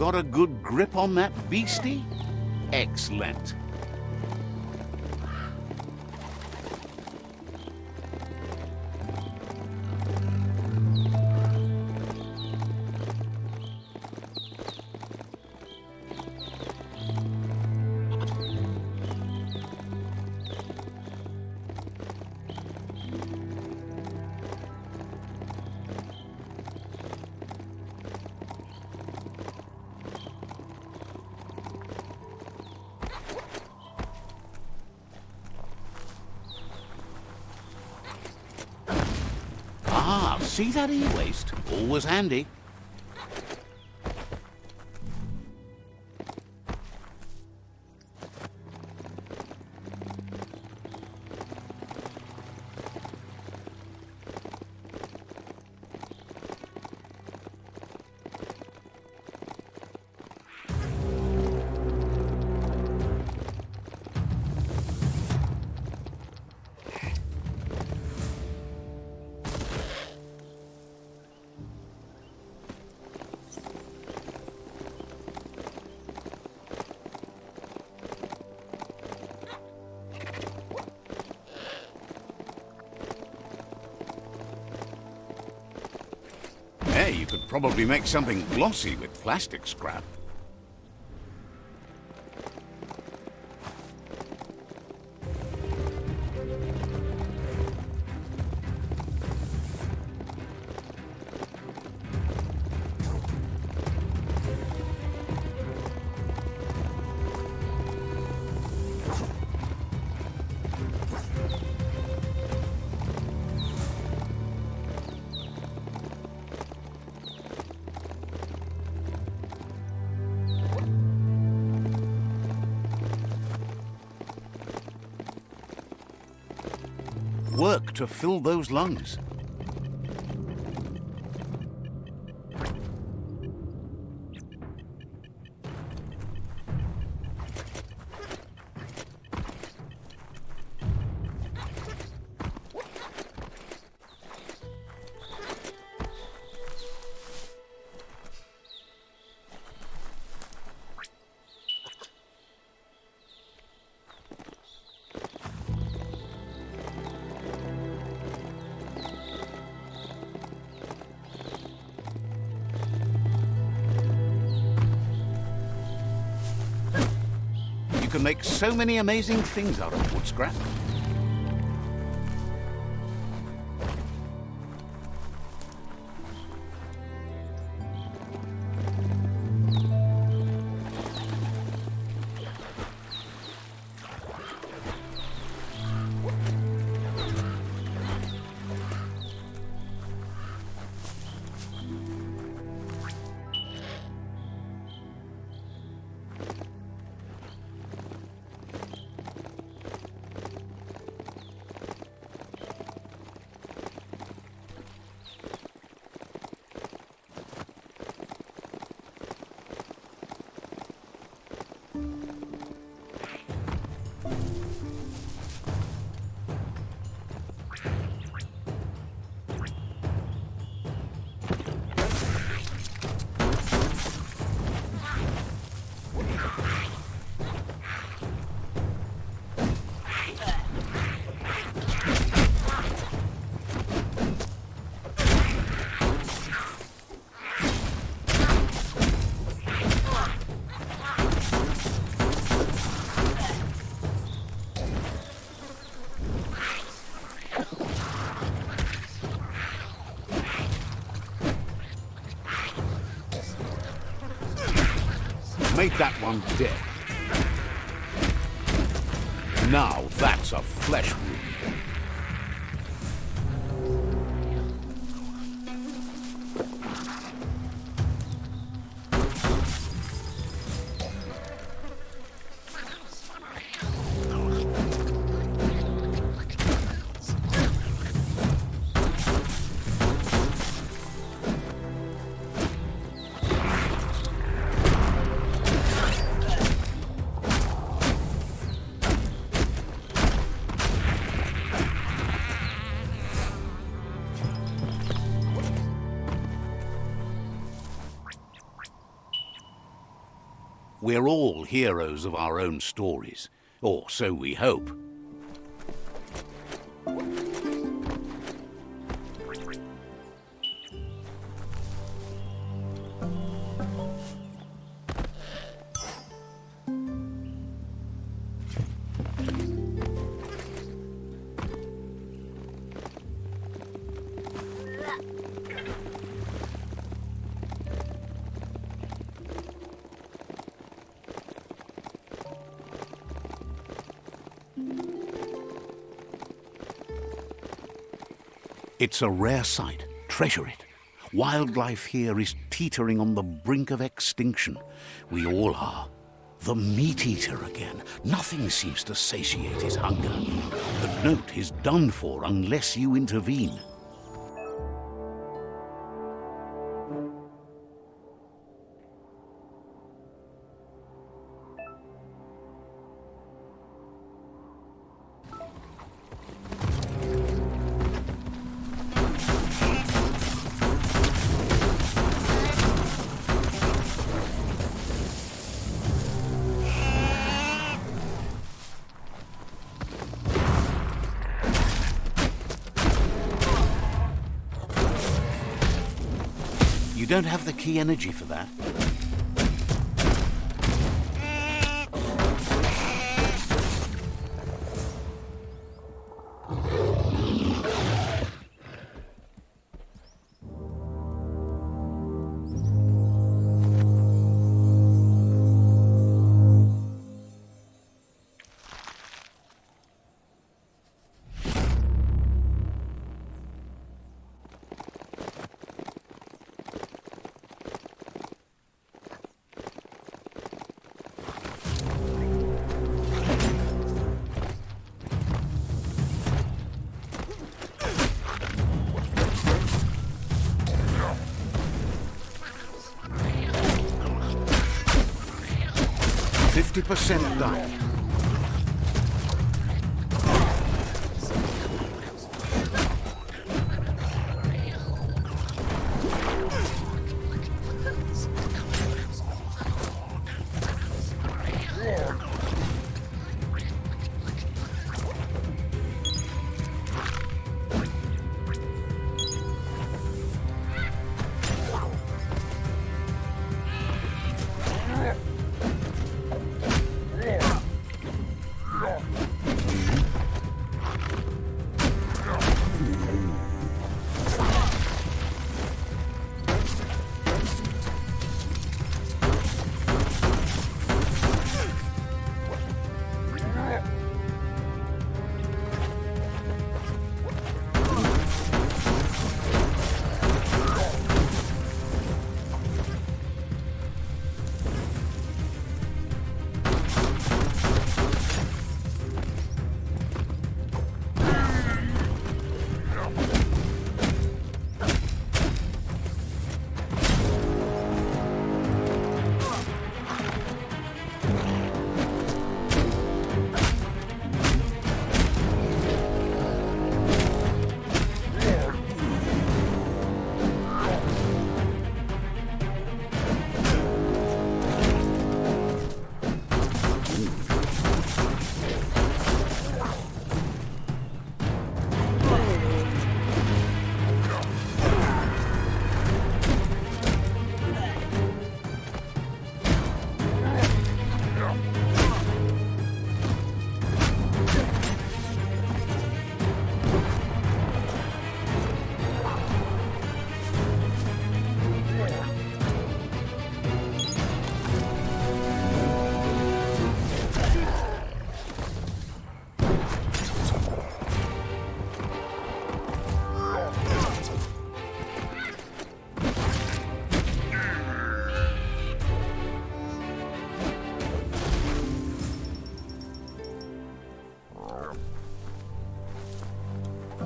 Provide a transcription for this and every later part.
got a good grip on that beastie? Excellent. Ah, see that e-waste? Always handy. Hey, you could probably make something glossy with plastic scrap. Work to fill those lungs. You can make so many amazing things out of wood scrap. Made that one dead. Now that's a flesh wound. We're all heroes of our own stories, or so we hope. It's a rare sight. Treasure it. Wildlife here is teetering on the brink of extinction. We all are. The meat eater again. Nothing seems to satiate his hunger. The note is done for unless you intervene. You don't have the key energy for that. %50 done.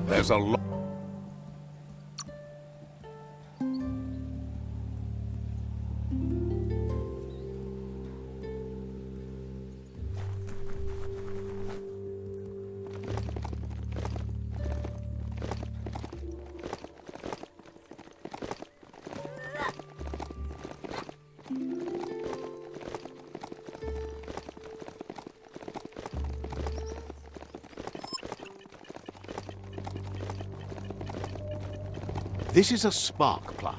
There's a lot. This is a spark plant,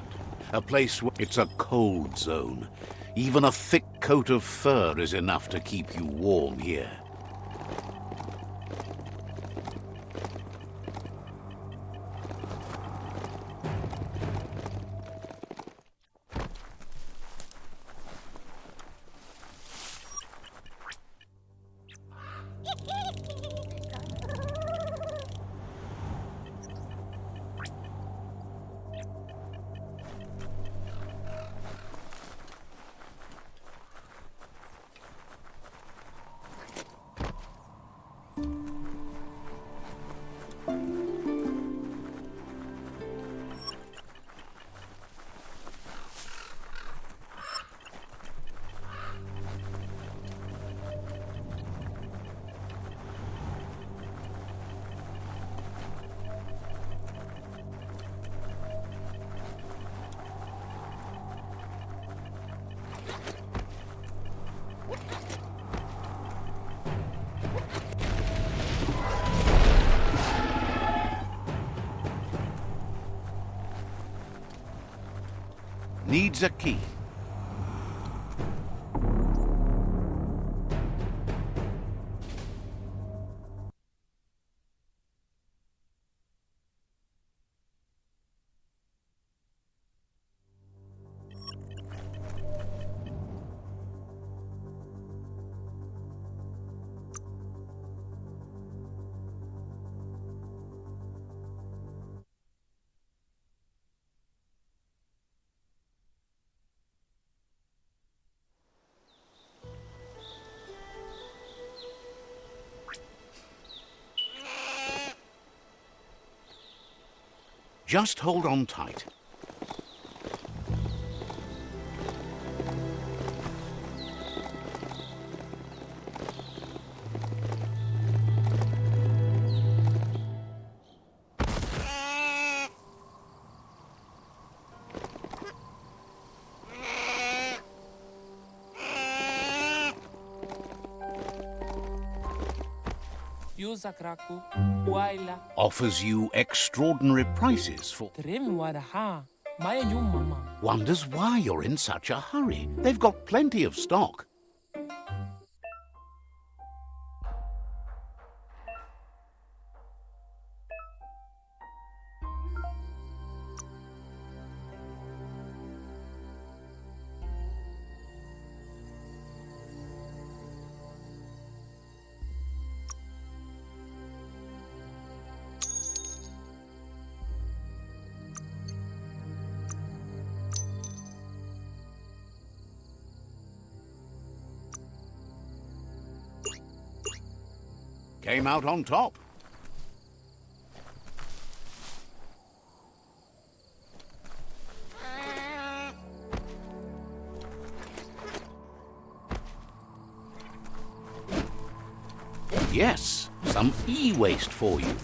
a place where it's a cold zone. Even a thick coat of fur is enough to keep you warm here. Needs a key. Just hold on tight. Offers you extraordinary prices for... Wonders why you're in such a hurry. They've got plenty of stock. Came out on top. Yes, some e-waste for you.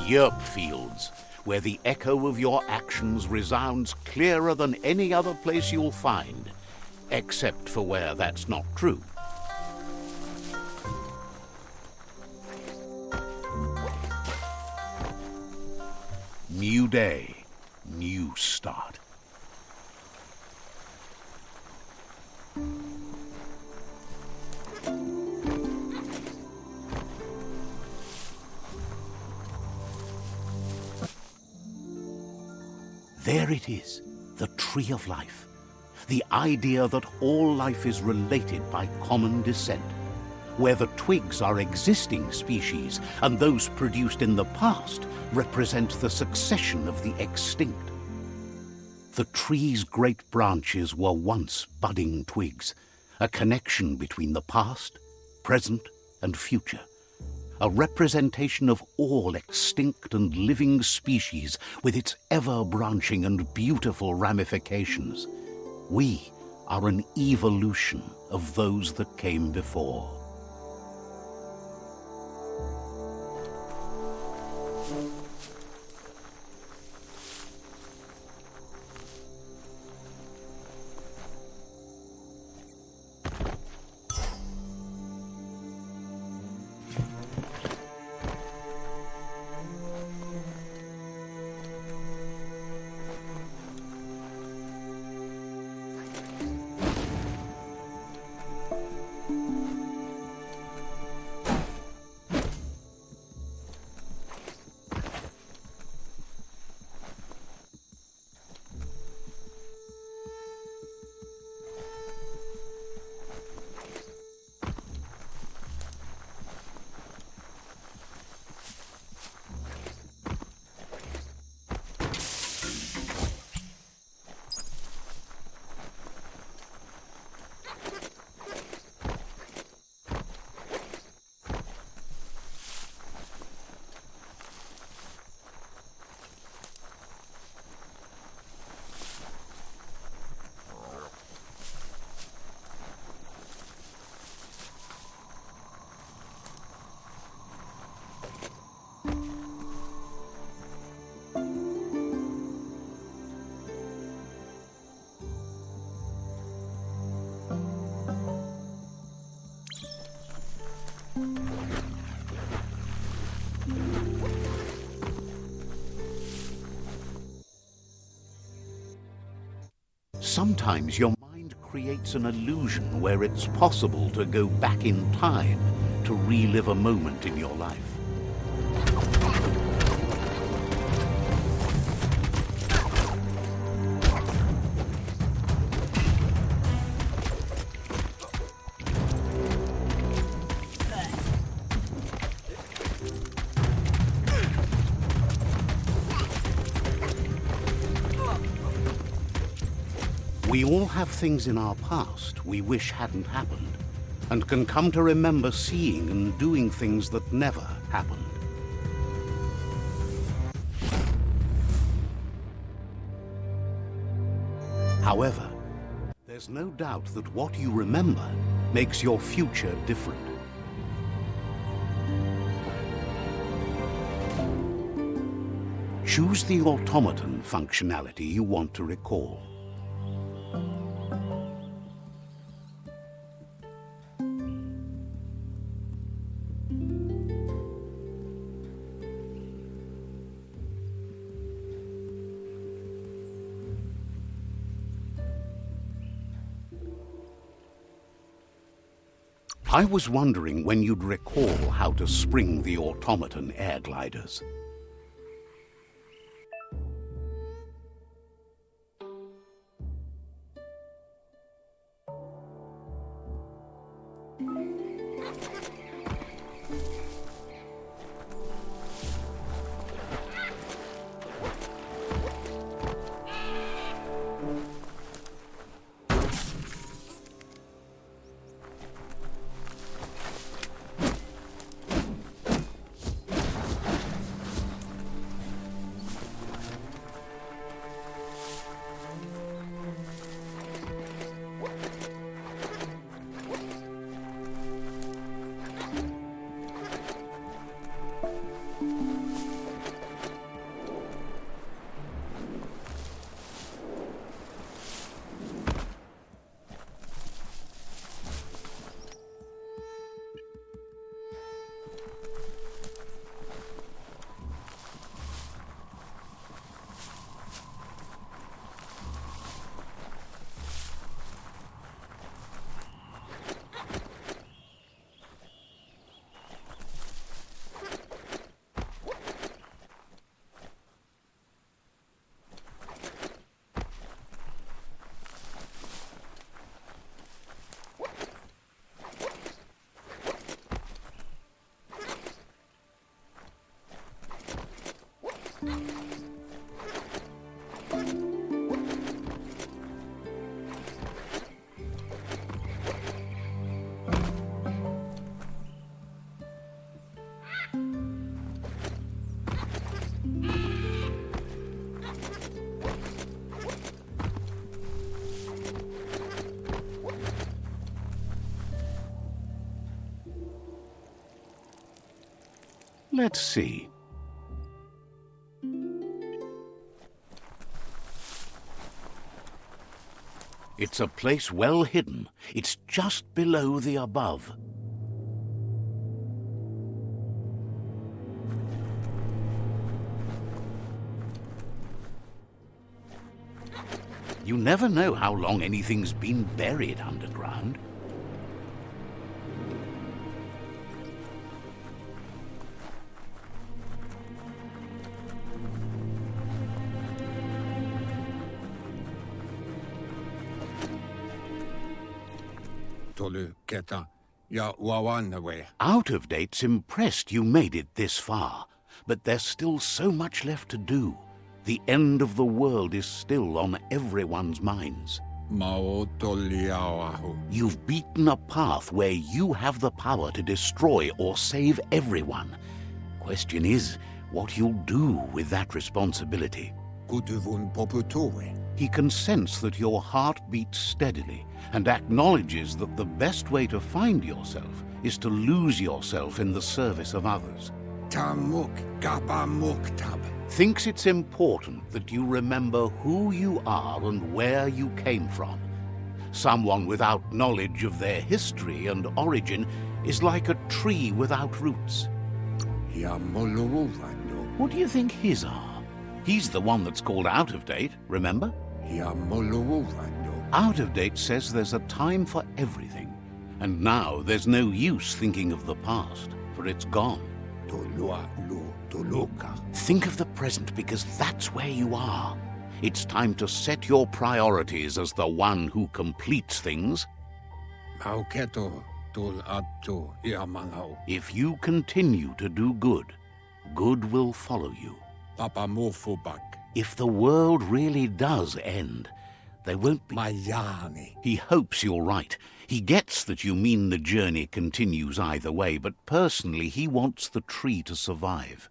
yerp fields, where the echo of your actions resounds clearer than any other place you'll find, except for where that's not true. New day, new start. There it is, the tree of life. The idea that all life is related by common descent, where the twigs are existing species and those produced in the past represent the succession of the extinct. The tree's great branches were once budding twigs, a connection between the past, present, and future. A representation of all extinct and living species with its ever-branching and beautiful ramifications. We are an evolution of those that came before. Sometimes your mind creates an illusion where it's possible to go back in time to relive a moment in your life. We all have things in our past we wish hadn't happened, and can come to remember seeing and doing things that never happened. However, there's no doubt that what you remember makes your future different. Choose the automaton functionality you want to recall. I was wondering when you'd recall how to spring the automaton air gliders. Let's see. It's a place well hidden. It's just below the above. You never know how long anything's been buried underground. Out of Date's impressed you made it this far, but there's still so much left to do. The end of the world is still on everyone's minds. You've beaten a path where you have the power to destroy or save everyone. Question is, what you'll do with that responsibility. He can sense that your heart beats steadily and acknowledges that the best way to find yourself is to lose yourself in the service of others. Thinks it's important that you remember who you are and where you came from. Someone without knowledge of their history and origin is like a tree without roots. What do you think his are? He's the one that's called Out of Date, remember? Out of Date says there's a time for everything, and now there's no use thinking of the past, for it's gone. Think of the present, because that's where you are. It's time to set your priorities as the one who completes things. If you continue to do good, good will follow you. If the world really does end, there won't be... He hopes you're right. He gets that you mean the journey continues either way, but personally he wants the tree to survive.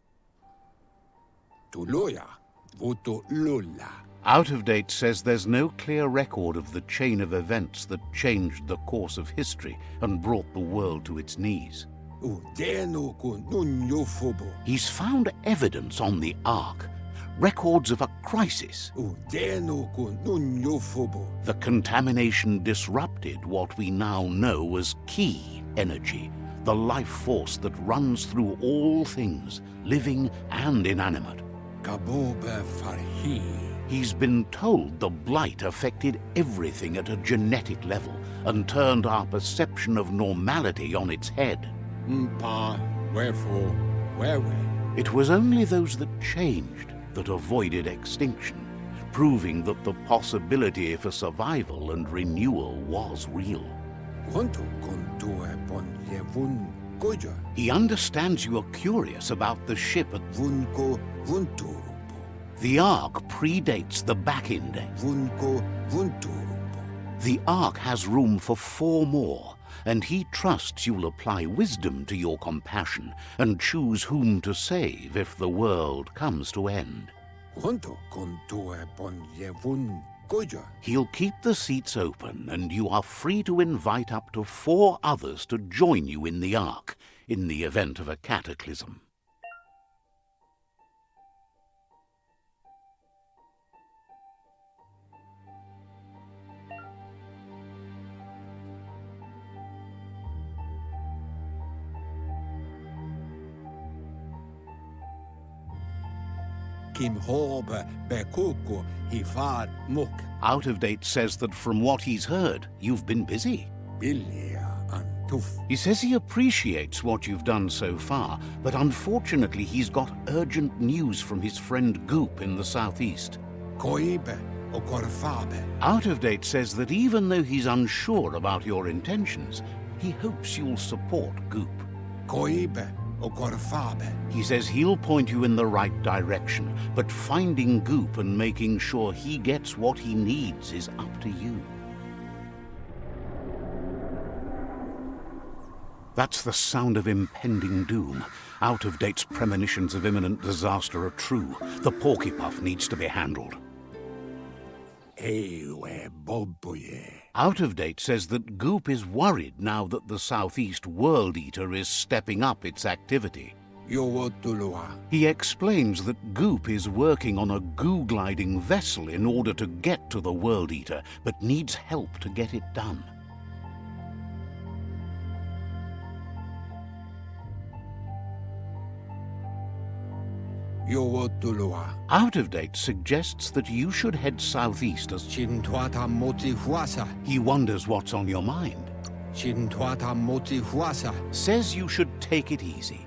Out of Date says there's no clear record of the chain of events that changed the course of history and brought the world to its knees. He's found evidence on the Ark, records of a crisis. The contamination disrupted what we now know as Ki energy, the life force that runs through all things, living and inanimate. He's been told the blight affected everything at a genetic level and turned our perception of normality on its head. It was only those that changed that avoided extinction, proving that the possibility for survival and renewal was real. He understands you are curious about the ship at... The Ark predates the back index. The Ark has room for 4 more, and he trusts you'll apply wisdom to your compassion and choose whom to save if the world comes to end. He'll keep the seats open, and you are free to invite up to 4 others to join you in the Ark in the event of a cataclysm. Out of Date says that from what he's heard, you've been busy. He says he appreciates what you've done so far, but unfortunately he's got urgent news from his friend Goop in the southeast. Out of Date says that even though he's unsure about your intentions, he hopes you'll support Goop. He says he'll point you in the right direction, but finding Goop and making sure he gets what he needs is up to you. That's the sound of impending doom. Out of Date's premonitions of imminent disaster are true. The Porkypuff needs to be handled. Out of Date says that Goop is worried now that the Southeast World Eater is stepping up its activity. He explains that Goop is working on a goo-gliding vessel in order to get to the World Eater, but needs help to get it done. Out of Date suggests that you should head southeast as he wonders what's on your mind. Says you should take it easy.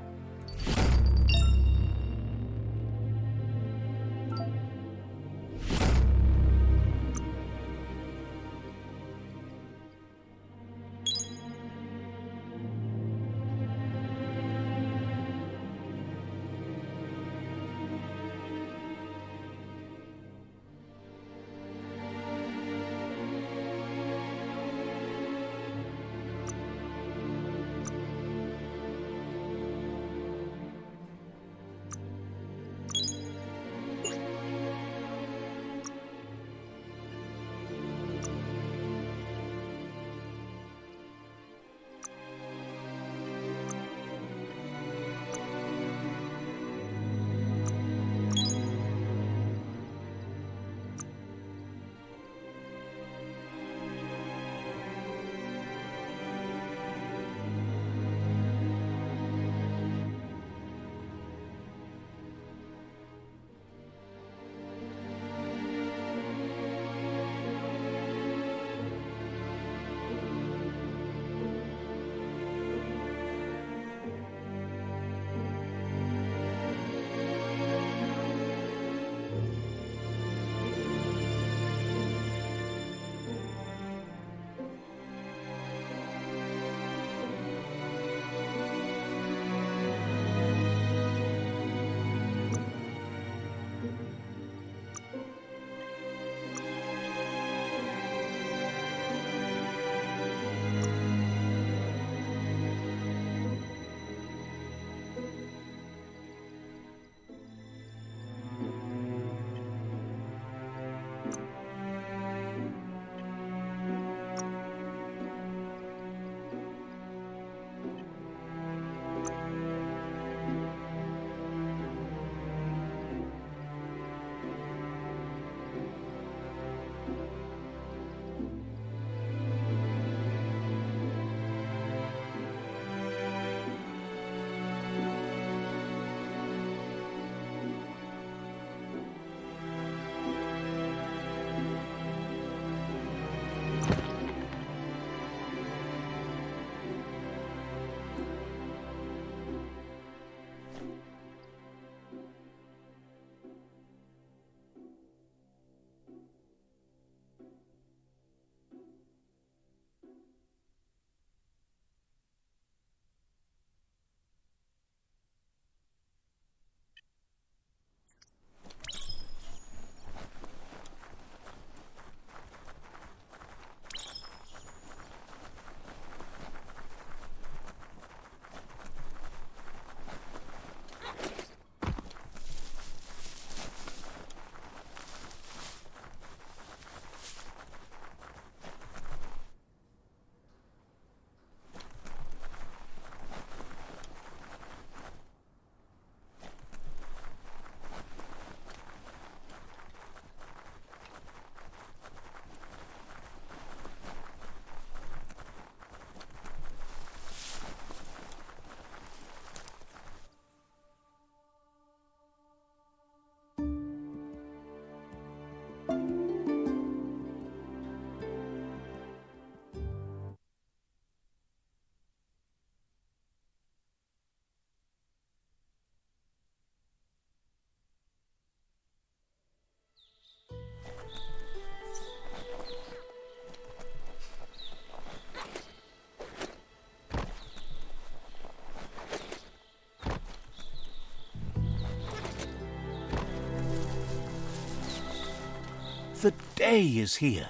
The day is here.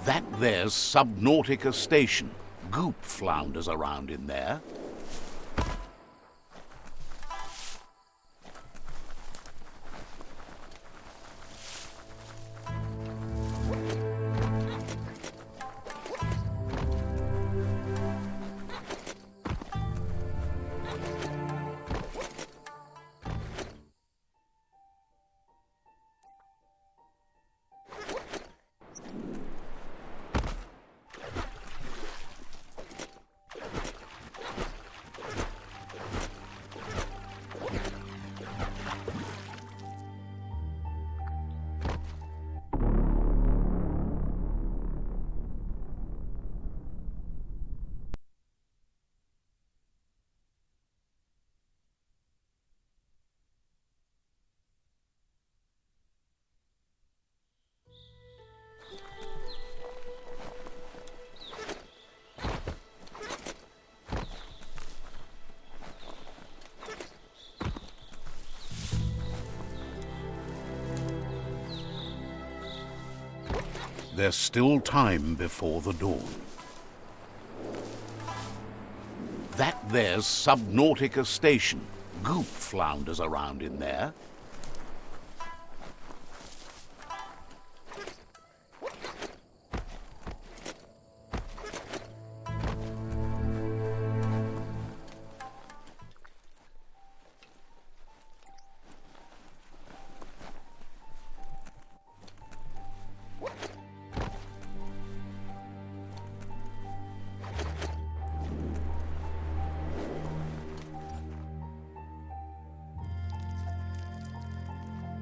That there's Subnautica Station. Goop flounders around in there. There's still time before the dawn. That there's Subnautica Station. Goop flounders around in there.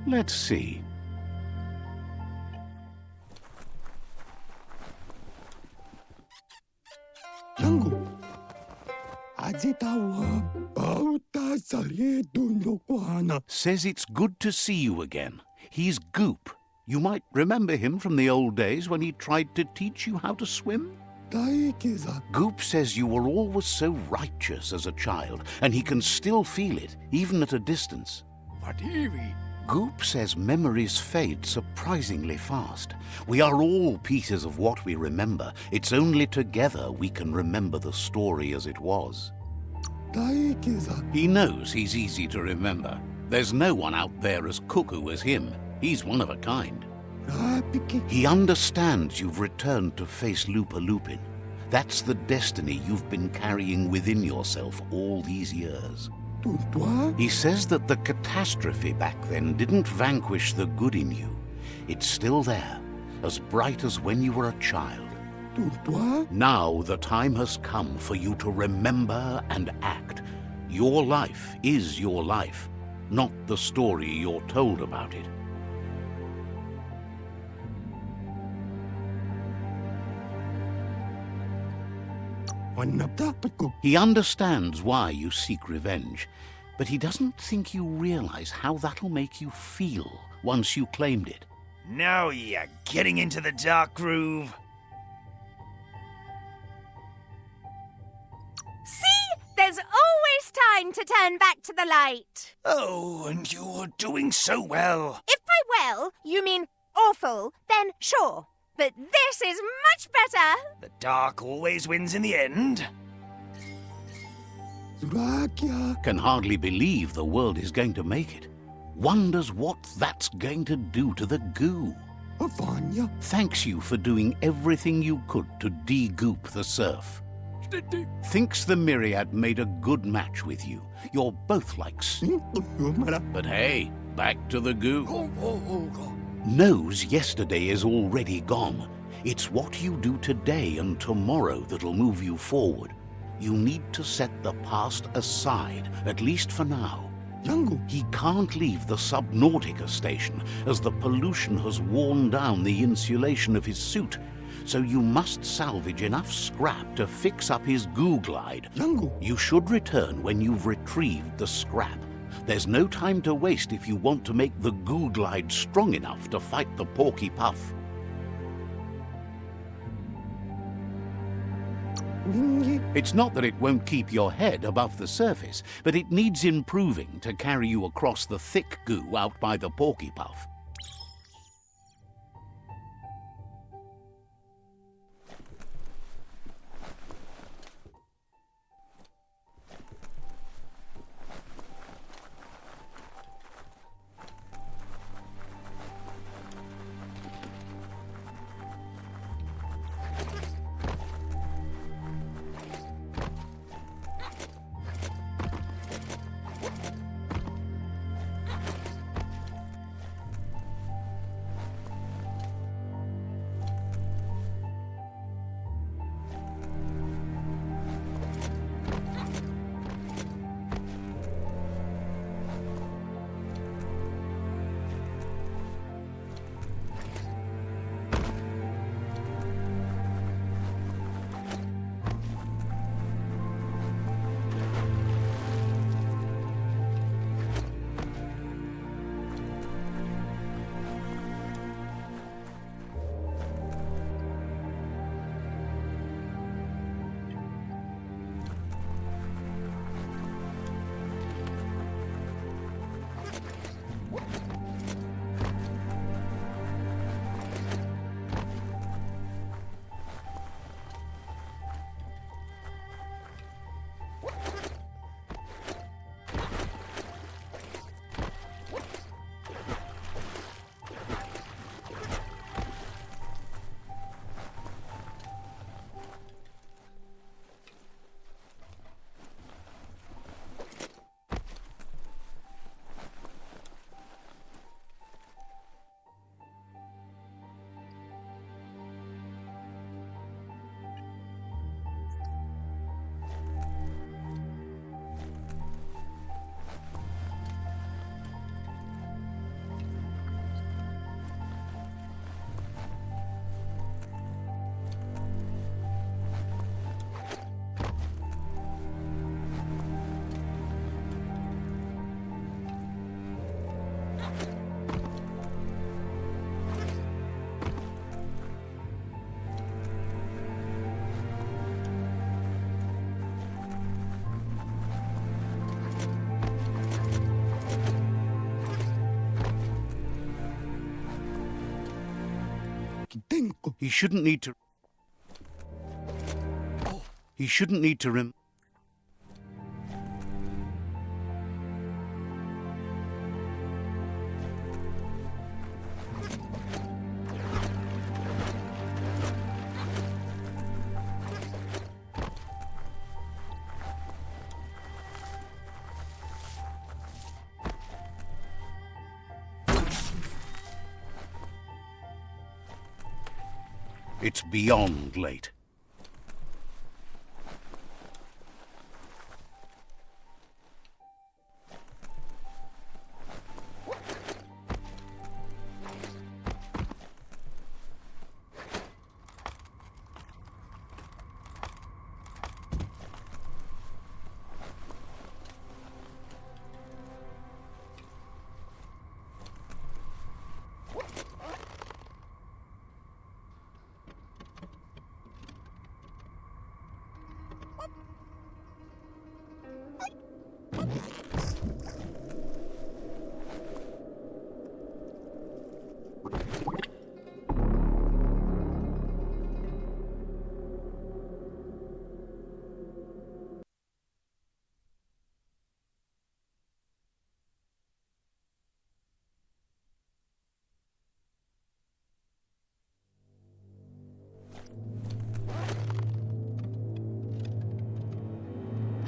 Let's see. Says it's good to see you again. He's Goop. You might remember him from the old days when he tried to teach you how to swim. Goop says you were always so righteous as a child, and he can still feel it, even at a distance. Goop says memories fade surprisingly fast. We are all pieces of what we remember. It's only together we can remember the story as it was. He knows he's easy to remember. There's no one out there as cuckoo as him. He's one of a kind. He understands you've returned to face Lupin. That's the destiny you've been carrying within yourself all these years. He says that the catastrophe back then didn't vanquish the good in you. It's still there, as bright as when you were a child. Now the time has come for you to remember and act. Your life is your life, not the story you're told about it. He understands why you seek revenge, but he doesn't think you realize how that'll make you feel once you claimed it. Now you're getting into the dark groove. See? There's always time to turn back to the light. Oh, and you're doing so well. If by well you mean awful, then sure. But this is much better. The dark always wins in the end. Can hardly believe the world is going to make it. Wonders what that's going to do to the goo. Thanks you for doing everything you could to de-goop the surf. Thinks the Myriad made a good match with you. You're both like But hey, back to the goo. Knows yesterday is already gone. It's what you do today and tomorrow that'll move you forward. You need to set the past aside, at least for now. He can't leave the Subnautica station, as the pollution has worn down the insulation of his suit. So you must salvage enough scrap to fix up his goo glide. You should return when you've retrieved the scrap. There's no time to waste if you want to make the goo glide strong enough to fight the Porky Puff. It's not that it won't keep your head above the surface, but it needs improving to carry you across the thick goo out by the Porky Puff. He shouldn't need to... He shouldn't need to It's beyond late.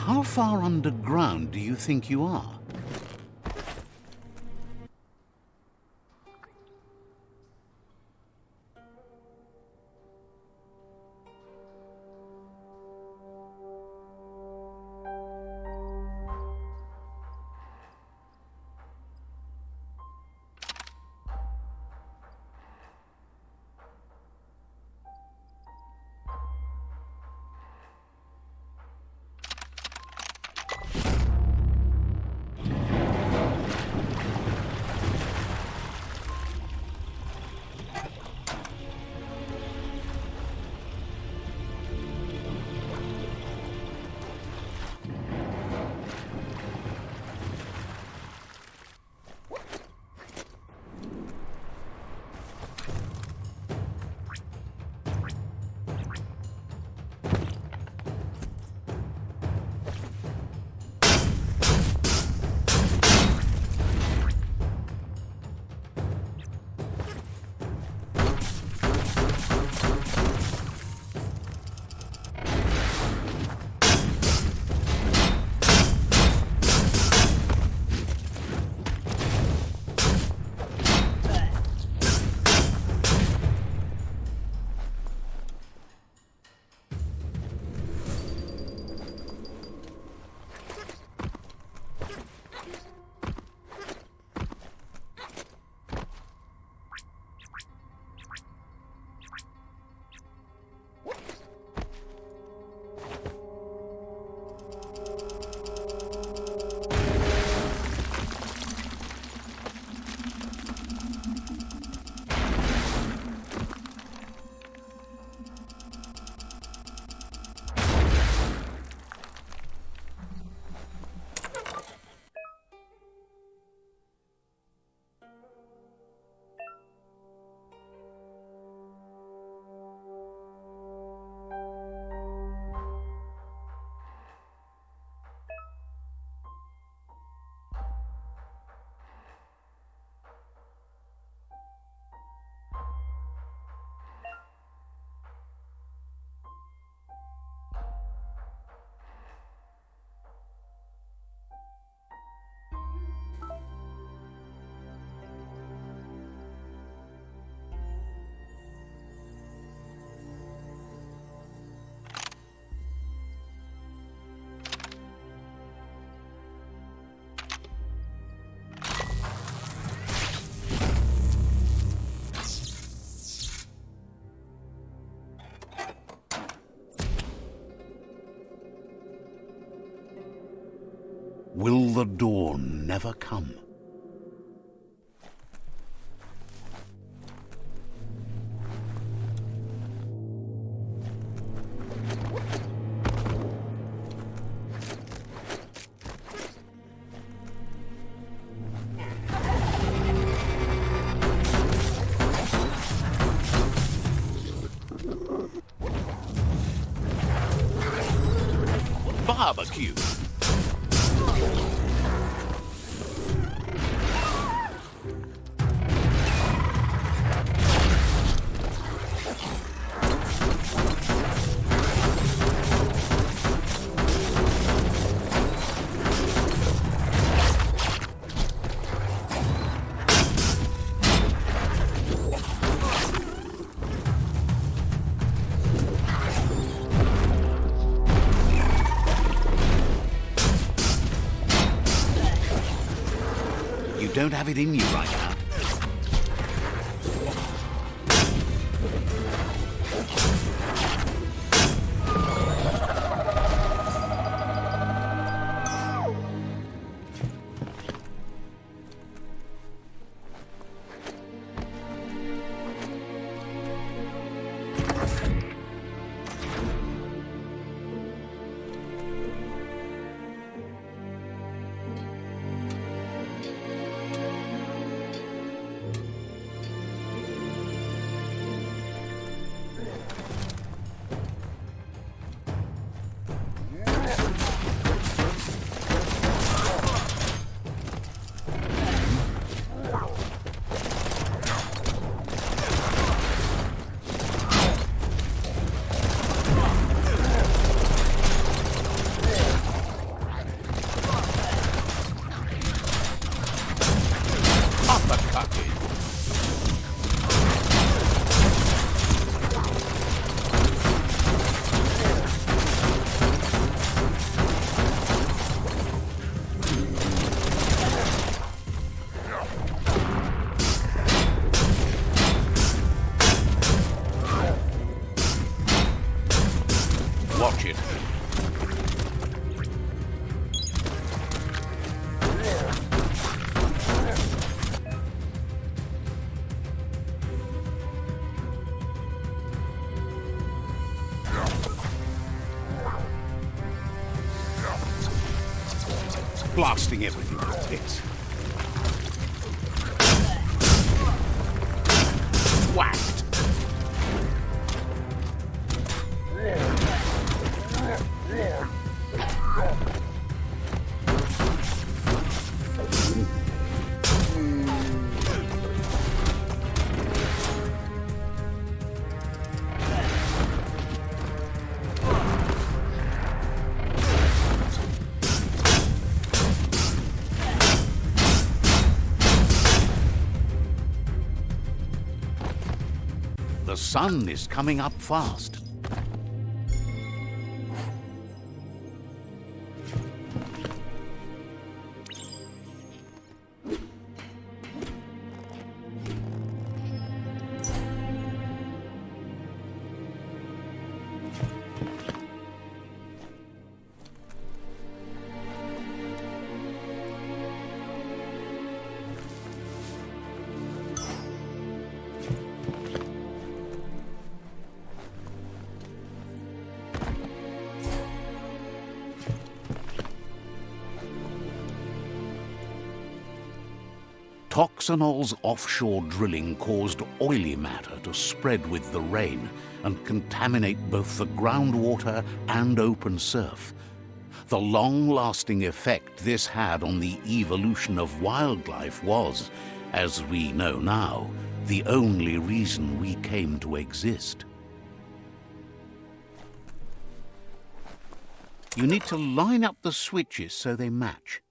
How far underground do you think you are? Will the dawn never come? barbecue. You don't have it in you right now. Watch it. Blasting everything to bits. Whacked. The sun is coming up fast. Toxanol's offshore drilling caused oily matter to spread with the rain and contaminate both the groundwater and open surf. The long-lasting effect this had on the evolution of wildlife was, as we know now, the only reason we came to exist. You need to line up the switches so they match.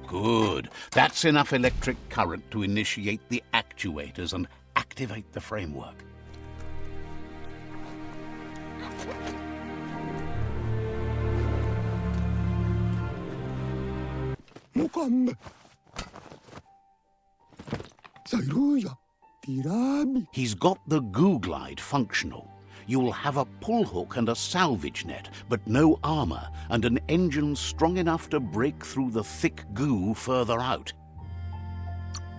Good. That's enough electric current to initiate the actuators and activate the framework. He's got the goo glide functional. You'll have a pull hook and a salvage net, but no armor, and an engine strong enough to break through the thick goo further out.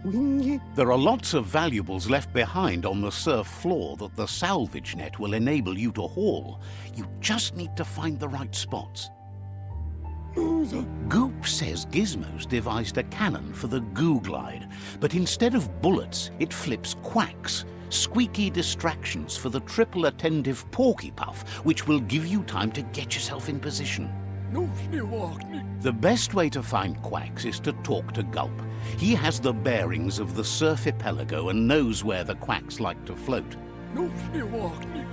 There are lots of valuables left behind on the surf floor that the salvage net will enable you to haul. You just need to find the right spots. Goop says Gizmo's devised a cannon for the goo glide, but instead of bullets, it flips quacks, squeaky distractions for the triple attentive porky puff, which will give you time to get yourself in position. The best way to find quacks is to talk to Gulp. He has the bearings of the surf archipelago and knows where the quacks like to float.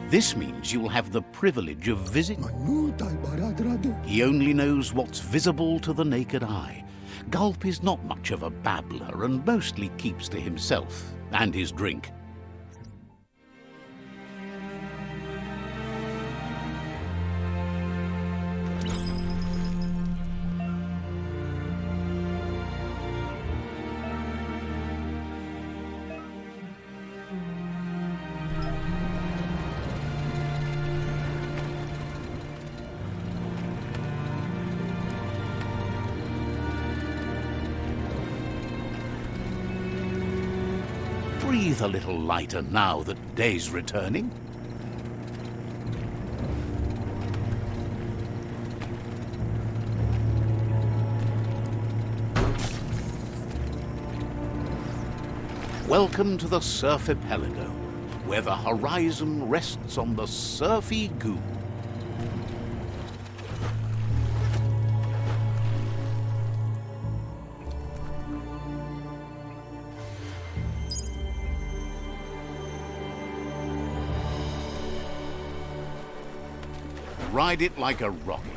This means you'll have the privilege of visiting. He only knows what's visible to the naked eye. Gulp is not much of a babbler and mostly keeps to himself and his drink. Breathe a little lighter now that day's returning. Welcome to the surf archipelago, where the horizon rests on the surfy goo. Ride it like a rocket.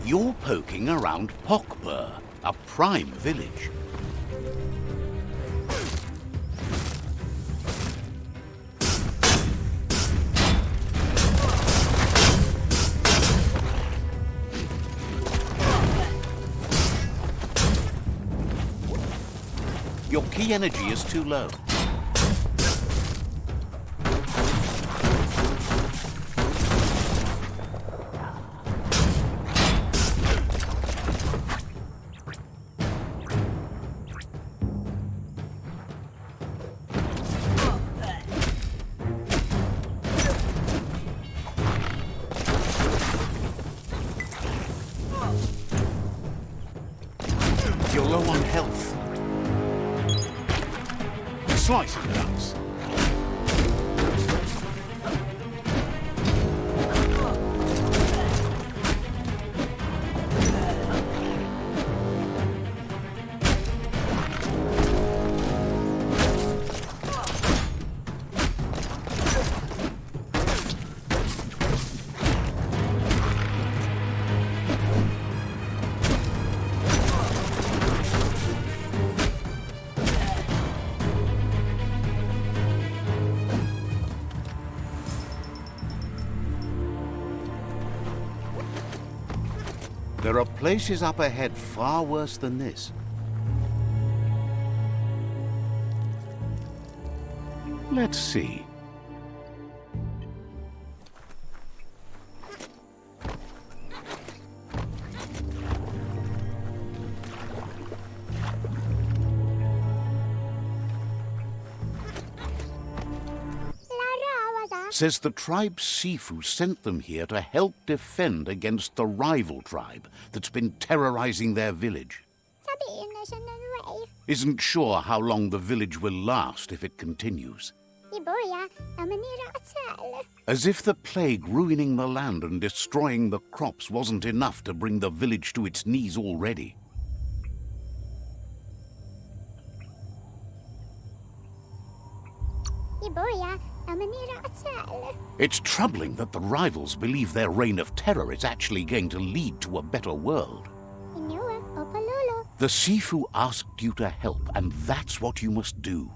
You're poking around Pokbur, a prime village. Your key energy is too low. You're low on health. Slice and dice. There are places up ahead far worse than this. Let's see. Says the tribe Sifu sent them here to help defend against the rival tribe that's been terrorizing their village. Isn't sure how long the village will last if it continues. As if the plague ruining the land and destroying the crops wasn't enough to bring the village to its knees already. It's troubling that the rivals believe their reign of terror is actually going to lead to a better world. The Sifu asked you to help, and that's what you must do.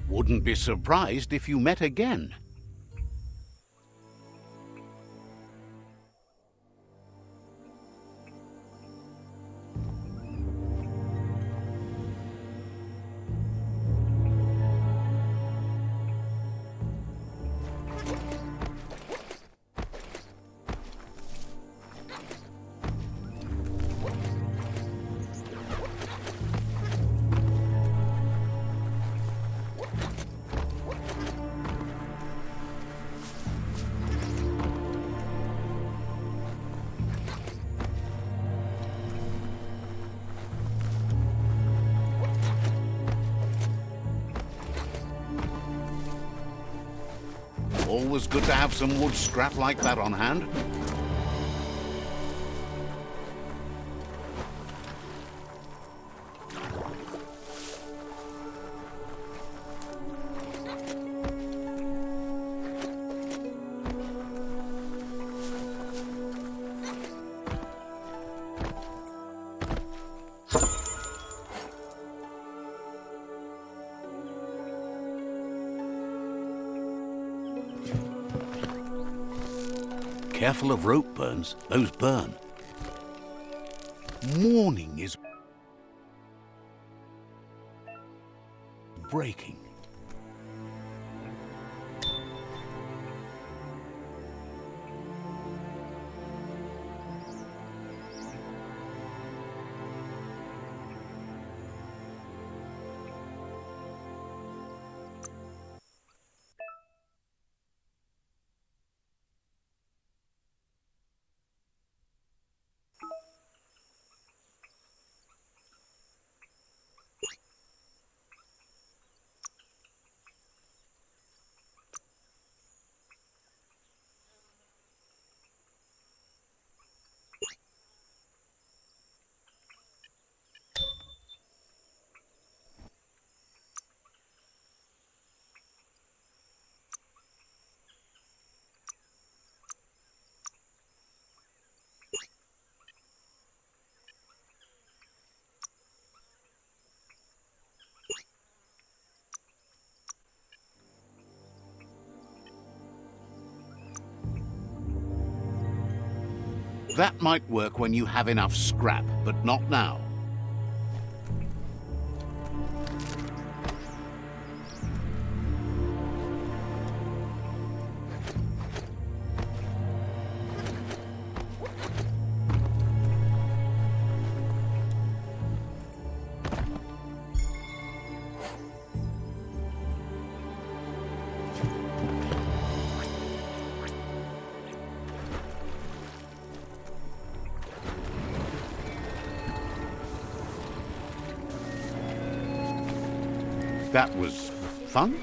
Wouldn't be surprised if you met again. Always good to have some wood scrap like that on hand. Careful of rope burns. Those burn. Morning is breaking. That might work when you have enough scrap, but not now. That was fun?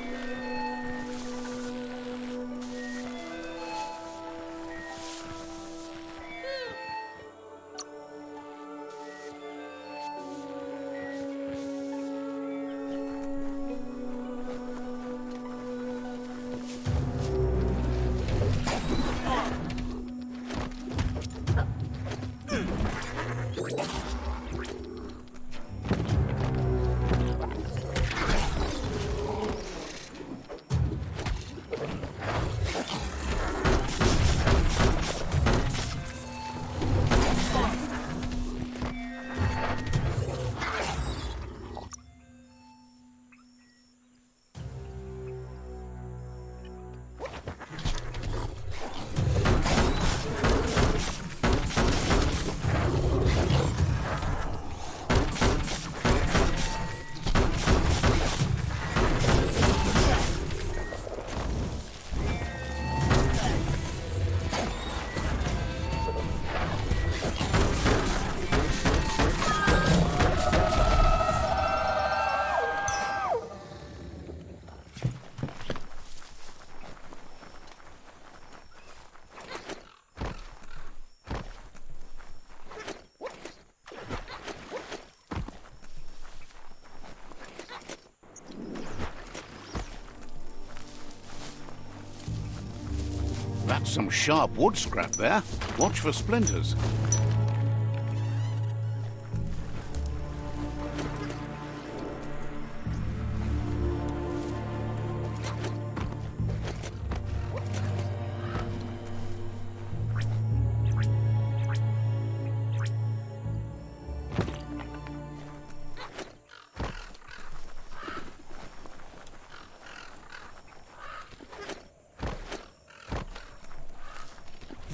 Some sharp wood scrap there. Watch for splinters.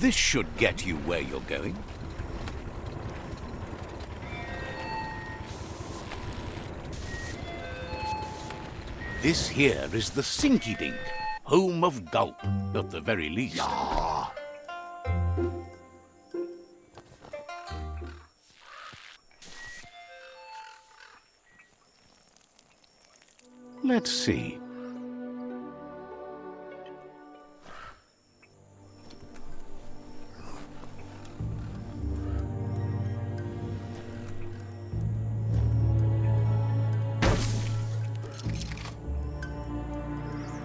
This should get you where you're going. This here is the Sinky Dink, home of Gulp, at the very least. Yeah. Let's see.